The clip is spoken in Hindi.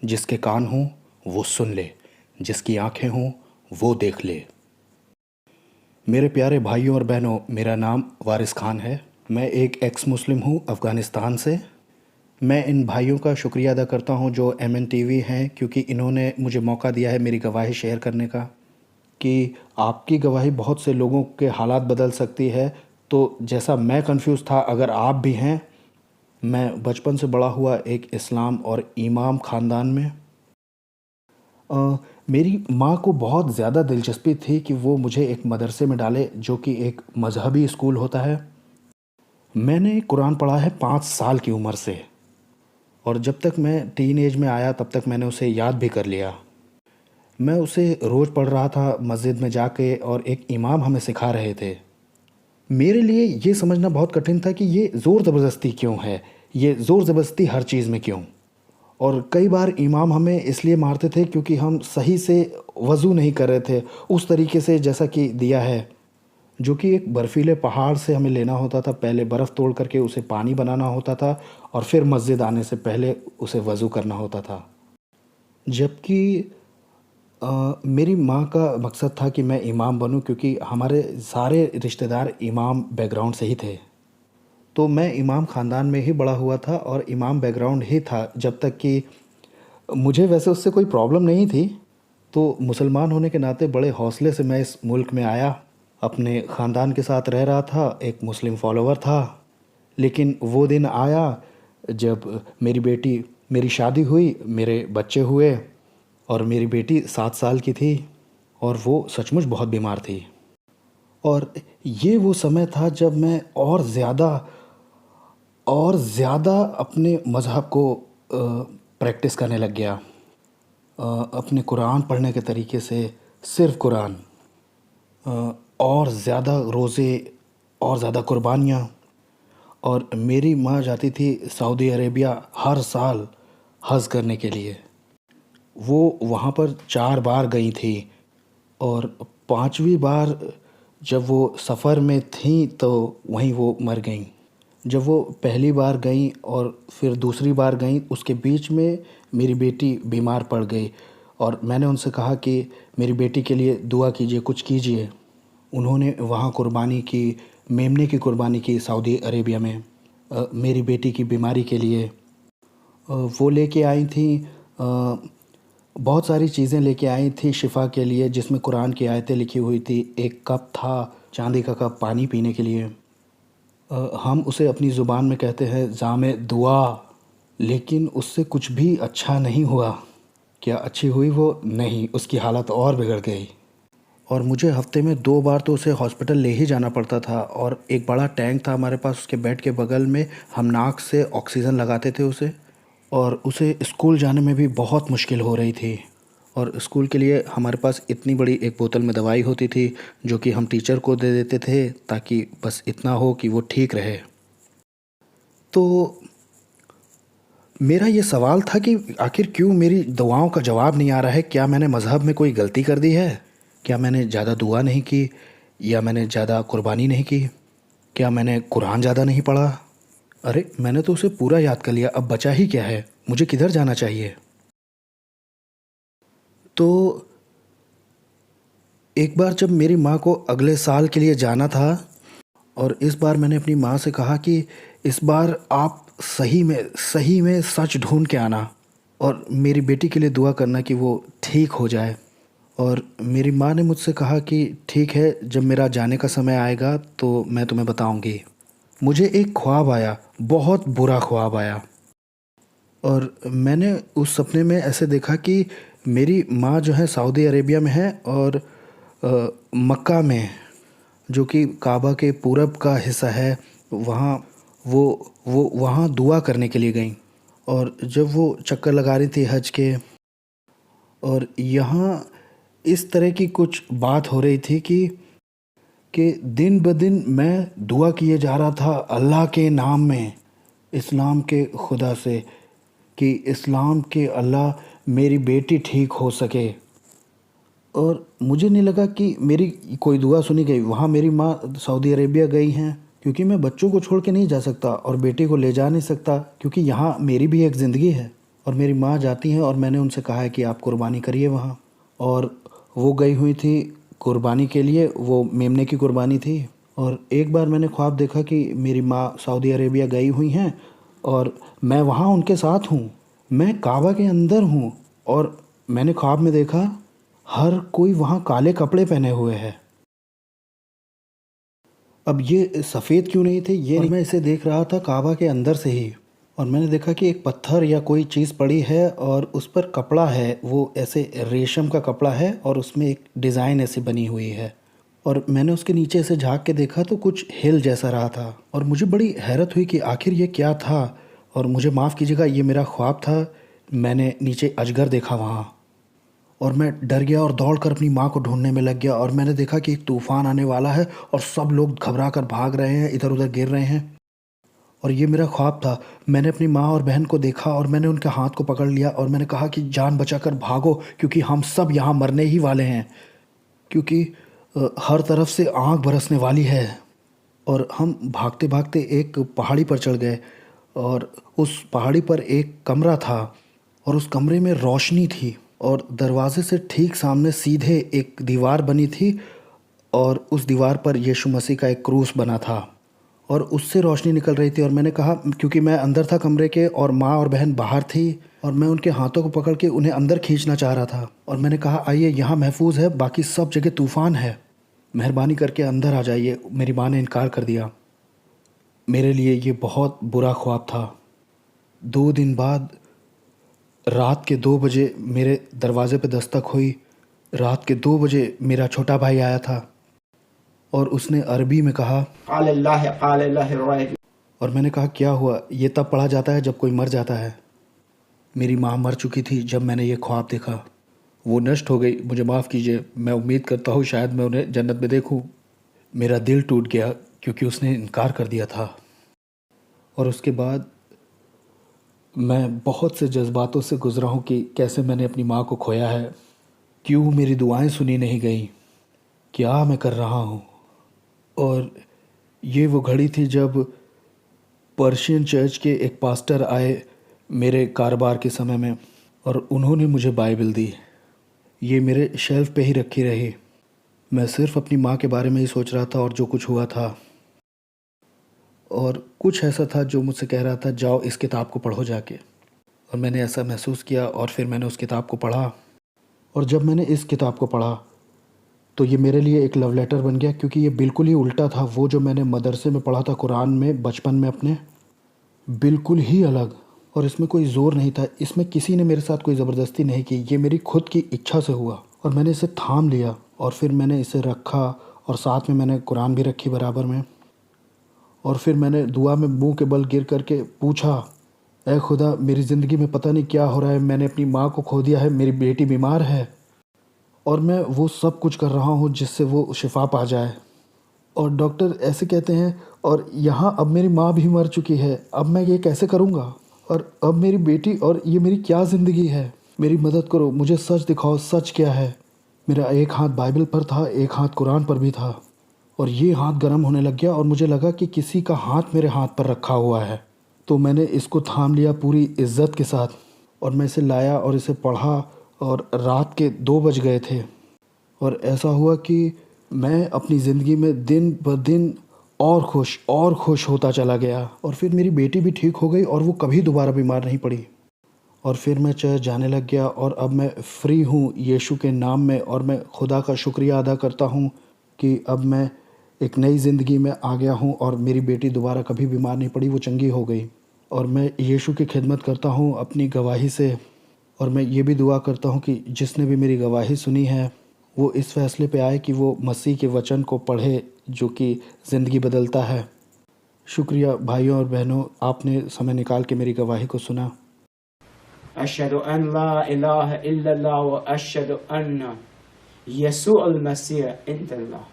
जिसके कान हों वो सुन ले, जिसकी आंखें हों वो देख ले। मेरे प्यारे भाइयों और बहनों, मेरा नाम वारिस खान है। मैं एक एक्स मुस्लिम हूँ अफ़गानिस्तान से। मैं इन भाइयों का शुक्रिया अदा करता हूँ जो MNTV हैं, क्योंकि इन्होंने मुझे मौका दिया है मेरी गवाही शेयर करने का, कि आपकी गवाही बहुत से लोगों के हालात बदल सकती है। तो जैसा मैं कंफ्यूज था, अगर आप भी हैं। मैं बचपन से बड़ा हुआ एक इस्लाम और इमाम ख़ानदान में। अ, मेरी माँ को बहुत ज़्यादा दिलचस्पी थी कि वो मुझे एक मदरसे में डाले जो कि एक मज़हबी स्कूल होता है। मैंने कुरान पढ़ा है 5 साल की उम्र से, और जब तक मैं टीन एज में आया तब तक मैंने उसे याद भी कर लिया। मैं उसे रोज़ पढ़ रहा था मस्जिद में जाके, और एक इमाम हमें सिखा रहे थे। मेरे लिए ये समझना बहुत कठिन था कि ये ज़ोर ज़बरदस्ती क्यों है, ये ज़ोर ज़बरदस्ती हर चीज़ में क्यों। और कई बार इमाम हमें इसलिए मारते थे क्योंकि हम सही से वज़ू नहीं कर रहे थे उस तरीके से जैसा कि दिया है, जो कि एक बर्फ़ीले पहाड़ से हमें लेना होता था। पहले बर्फ़ तोड़ करके उसे पानी बनाना होता था, और फिर मस्जिद आने से पहले उसे वज़ू करना होता था। जबकि मेरी माँ का मकसद था कि मैं इमाम बनूं, क्योंकि हमारे सारे रिश्तेदार इमाम बैकग्राउंड से ही थे। तो मैं इमाम ख़ानदान में ही बड़ा हुआ था और इमाम बैकग्राउंड ही था, जब तक कि मुझे वैसे उससे कोई प्रॉब्लम नहीं थी। तो मुसलमान होने के नाते बड़े हौसले से मैं इस मुल्क में आया। अपने ख़ानदान के साथ रह रहा था, एक मुस्लिम फॉलोवर था। लेकिन वो दिन आया जब मेरी शादी हुई, मेरे बच्चे हुए, और मेरी बेटी 7 साल की थी, और वो सचमुच बहुत बीमार थी। और ये वो समय था जब मैं और ज़्यादा अपने मज़हब को प्रैक्टिस करने लग गया। अपने कुरान पढ़ने के तरीके से, सिर्फ़ कुरान, और ज़्यादा रोज़े, और ज़्यादा कुर्बानियाँ। और मेरी माँ जाती थी सऊदी अरेबिया हर साल हज करने के लिए। वो वहाँ पर 4 बार गई थी, और 5वीं बार जब वो सफ़र में थीं तो वहीं वो मर गईं। जब वो पहली बार गईं और फिर दूसरी बार गईं, उसके बीच में मेरी बेटी बीमार पड़ गई, और मैंने उनसे कहा कि मेरी बेटी के लिए दुआ कीजिए, कुछ कीजिए। उन्होंने वहाँ कुर्बानी की, मेमने की कुर्बानी की सऊदी अरेबिया में, मेरी बेटी की बीमारी के लिए। वो लेके आई थी, बहुत सारी चीज़ें लेके आई थी शिफ़ा के लिए, जिसमें कुरान की आयतें लिखी हुई थी। एक कप था, चांदी का कप, पानी पीने के लिए। हम उसे अपनी ज़ुबान में कहते हैं जामे दुआ, लेकिन उससे कुछ भी अच्छा नहीं हुआ। क्या अच्छी हुई वो? नहीं, उसकी हालत और बिगड़ गई। और मुझे हफ्ते में 2 बार तो उसे हॉस्पिटल ले ही जाना पड़ता था, और एक बड़ा टैंक था हमारे पास उसके बेड के बगल में। हम नाक से ऑक्सीजन लगाते थे उसे। और उसे स्कूल जाने में भी बहुत मुश्किल हो रही थी, और स्कूल के लिए हमारे पास इतनी बड़ी एक बोतल में दवाई होती थी जो कि हम टीचर को दे देते थे, ताकि बस इतना हो कि वो ठीक रहे। तो मेरा ये सवाल था कि आखिर क्यों मेरी दुआओं का जवाब नहीं आ रहा है? क्या मैंने मज़हब में कोई गलती कर दी है? क्या मैंने ज़्यादा दुआ नहीं की, या मैंने ज़्यादा कुर्बानी नहीं की? क्या मैंने कुरान ज़्यादा नहीं पढ़ा? अरे, मैंने तो उसे पूरा याद कर लिया, अब बचा ही क्या है? मुझे किधर जाना चाहिए? तो एक बार जब मेरी माँ को अगले साल के लिए जाना था, और इस बार मैंने अपनी माँ से कहा कि इस बार आप सही में सच ढूंढ के आना, और मेरी बेटी के लिए दुआ करना कि वो ठीक हो जाए। और मेरी माँ ने मुझसे कहा कि ठीक है, जब मेरा जाने का समय आएगा तो मैं तुम्हें बताऊंगी। मुझे एक ख्वाब आया, बहुत बुरा ख्वाब आया। और मैंने उस सपने में ऐसे देखा कि मेरी माँ जो है सऊदी अरेबिया में है, और मक्का में, जो कि काबा के पूरब का हिस्सा है, वहाँ वो वहाँ दुआ करने के लिए गईं। और जब वो चक्कर लगा रही थी हज के, और यहाँ इस तरह की कुछ बात हो रही थी कि दिन ब दिन मैं दुआ किए जा रहा था अल्लाह के नाम में, इस्लाम के खुदा से, कि इस्लाम के अल्लाह मेरी बेटी ठीक हो सके। और मुझे नहीं लगा कि मेरी कोई दुआ सुनी गई। वहाँ मेरी माँ सऊदी अरेबिया गई हैं, क्योंकि मैं बच्चों को छोड़ के नहीं जा सकता और बेटी को ले जा नहीं सकता, क्योंकि यहाँ मेरी भी एक ज़िंदगी है। और मेरी माँ जाती हैं और मैंने उनसे कहा है कि आप कुर्बानी करिए वहाँ। और वो गई हुई थी कुर्बानी के लिए, वो मेमने की कुर्बानी थी। और एक बार मैंने ख्वाब देखा कि मेरी माँ सऊदी अरेबिया गई हुई हैं और मैं वहाँ उनके साथ हूँ, मैं काबा के अंदर हूँ। और मैंने ख्वाब में देखा हर कोई वहाँ काले कपड़े पहने हुए है। अब ये सफ़ेद क्यों नहीं थे ये, और मैं इसे देख रहा था काबा के अंदर से ही। और मैंने देखा कि एक पत्थर या कोई चीज़ पड़ी है और उस पर कपड़ा है, वो ऐसे रेशम का कपड़ा है और उसमें एक डिज़ाइन ऐसी बनी हुई है। और मैंने उसके नीचे से झांक के देखा तो कुछ हिल जैसा रहा था और मुझे बड़ी हैरत हुई कि आखिर ये क्या था। और मुझे माफ़ कीजिएगा, ये मेरा ख्वाब था। मैंने नीचे अजगर देखा वहाँ और मैं डर गया और दौड़कर अपनी माँ को ढूंढने में लग गया। और मैंने देखा कि एक तूफ़ान आने वाला है और सब लोग घबरा कर भाग रहे हैं, इधर उधर गिर रहे हैं। और ये मेरा ख्वाब था। मैंने अपनी माँ और बहन को देखा और मैंने उनके हाथ को पकड़ लिया और मैंने कहा कि जान बचाकर भागो, क्योंकि हम सब यहाँ मरने ही वाले हैं, क्योंकि हर तरफ से आग बरसने वाली है। और हम भागते भागते एक पहाड़ी पर चढ़ गए और उस पहाड़ी पर एक कमरा था और उस कमरे में रोशनी थी और दरवाजे से ठीक सामने सीधे एक दीवार बनी थी और उस दीवार पर यीशु मसीह का एक क्रूस बना था और उससे रोशनी निकल रही थी। और मैंने कहा, क्योंकि मैं अंदर था कमरे के और माँ और बहन बाहर थी, और मैं उनके हाथों को पकड़ के उन्हें अंदर खींचना चाह रहा था। और मैंने कहा, आइए यहाँ महफूज है, बाकी सब जगह तूफ़ान है, मेहरबानी करके अंदर आ जाइए। मेरी माँ ने इनकार कर दिया। मेरे लिए ये बहुत बुरा ख्वाब था। 2 दिन बाद रात के 2 बजे मेरे दरवाज़े पे दस्तक हुई। रात के 2 बजे मेरा छोटा भाई आया था और उसने अरबी में कहा, और मैंने कहा, क्या हुआ? ये तब पढ़ा जाता है जब कोई मर जाता है। मेरी माँ मर चुकी थी जब मैंने ये ख्वाब देखा। वो नष्ट हो गई, मुझे माफ़ कीजिए। मैं उम्मीद करता हूँ शायद मैं उन्हें जन्नत में देखूँ। मेरा दिल टूट गया क्योंकि उसने इनकार कर दिया था। और उसके बाद मैं बहुत से जज्बातों से गुज़रा हूँ कि कैसे मैंने अपनी माँ को खोया है, क्यों मेरी दुआएं सुनी नहीं गई, क्या मैं कर रहा हूँ। और ये वो घड़ी थी जब पर्शियन चर्च के एक पास्टर आए मेरे कारोबार के समय में और उन्होंने मुझे बाइबल दी। ये मेरे शेल्फ पे ही रखी रही। मैं सिर्फ़ अपनी माँ के बारे में ही सोच रहा था और जो कुछ हुआ था। और कुछ ऐसा था जो मुझसे कह रहा था, जाओ इस किताब को पढ़ो जाके। और मैंने ऐसा महसूस किया और फिर मैंने उस किताब को पढ़ा। और जब मैंने इस किताब को पढ़ा तो ये मेरे लिए एक लव लेटर बन गया, क्योंकि ये बिल्कुल ही उल्टा था वो जो मैंने मदरसे में पढ़ा था कुरान में बचपन में अपने, बिल्कुल ही अलग। और इसमें कोई ज़ोर नहीं था, इसमें किसी ने मेरे साथ कोई ज़बरदस्ती नहीं की, ये मेरी खुद की इच्छा से हुआ। और मैंने इसे थाम लिया और फिर मैंने इसे रखा और साथ में मैंने कुरान भी रखी बराबर में। और फिर मैंने दुआ में मुंह के बल गिर करके पूछा, ऐ खुदा, मेरी ज़िंदगी में पता नहीं क्या हो रहा है, मैंने अपनी माँ को खो दिया है, मेरी बेटी बीमार है और मैं वो सब कुछ कर रहा हूँ जिससे वो शिफा पा जाए। और डॉक्टर ऐसे कहते हैं और यहाँ अब मेरी माँ भी मर चुकी है, अब मैं ये कैसे करूँगा? और अब मेरी बेटी, और ये मेरी क्या ज़िंदगी है? मेरी मदद करो, मुझे सच दिखाओ, सच क्या है? मेरा एक हाथ बाइबल पर था, एक हाथ कुरान पर भी था और ये हाथ गर्म होने लग गया और मुझे लगा कि किसी का हाथ मेरे हाथ पर रखा हुआ है। तो मैंने इसको थाम लिया पूरी इज़्ज़त के साथ और मैं इसे लाया और इसे पढ़ा और रात के 2 बज गए थे। और ऐसा हुआ कि मैं अपनी ज़िंदगी में दिन ब दिन और खुश होता चला गया। और फिर मेरी बेटी भी ठीक हो गई और वो कभी दोबारा बीमार नहीं पड़ी। और फिर मैं चर्च जाने लग गया और अब मैं फ्री हूँ यीशु के नाम में। और मैं खुदा का शुक्रिया अदा करता हूँ कि अब मैं एक नई ज़िंदगी में आ गया हूँ और मेरी बेटी दोबारा कभी बीमार नहीं पड़ी, वो चंगी हो गई। और मैं यीशु की खिदमत करता हूँ अपनी गवाही से। और मैं ये भी दुआ करता हूँ कि जिसने भी मेरी गवाही सुनी है वो इस फ़ैसले पे आए कि वो मसीह के वचन को पढ़े जो कि ज़िंदगी बदलता है। शुक्रिया भाइयों और बहनों, आपने समय निकाल के मेरी गवाही को सुना। अशहदु अन ला इलाहा इल्लल्लाह व अशहदु अन्ना यसू अल मसीह इंदल्लाह।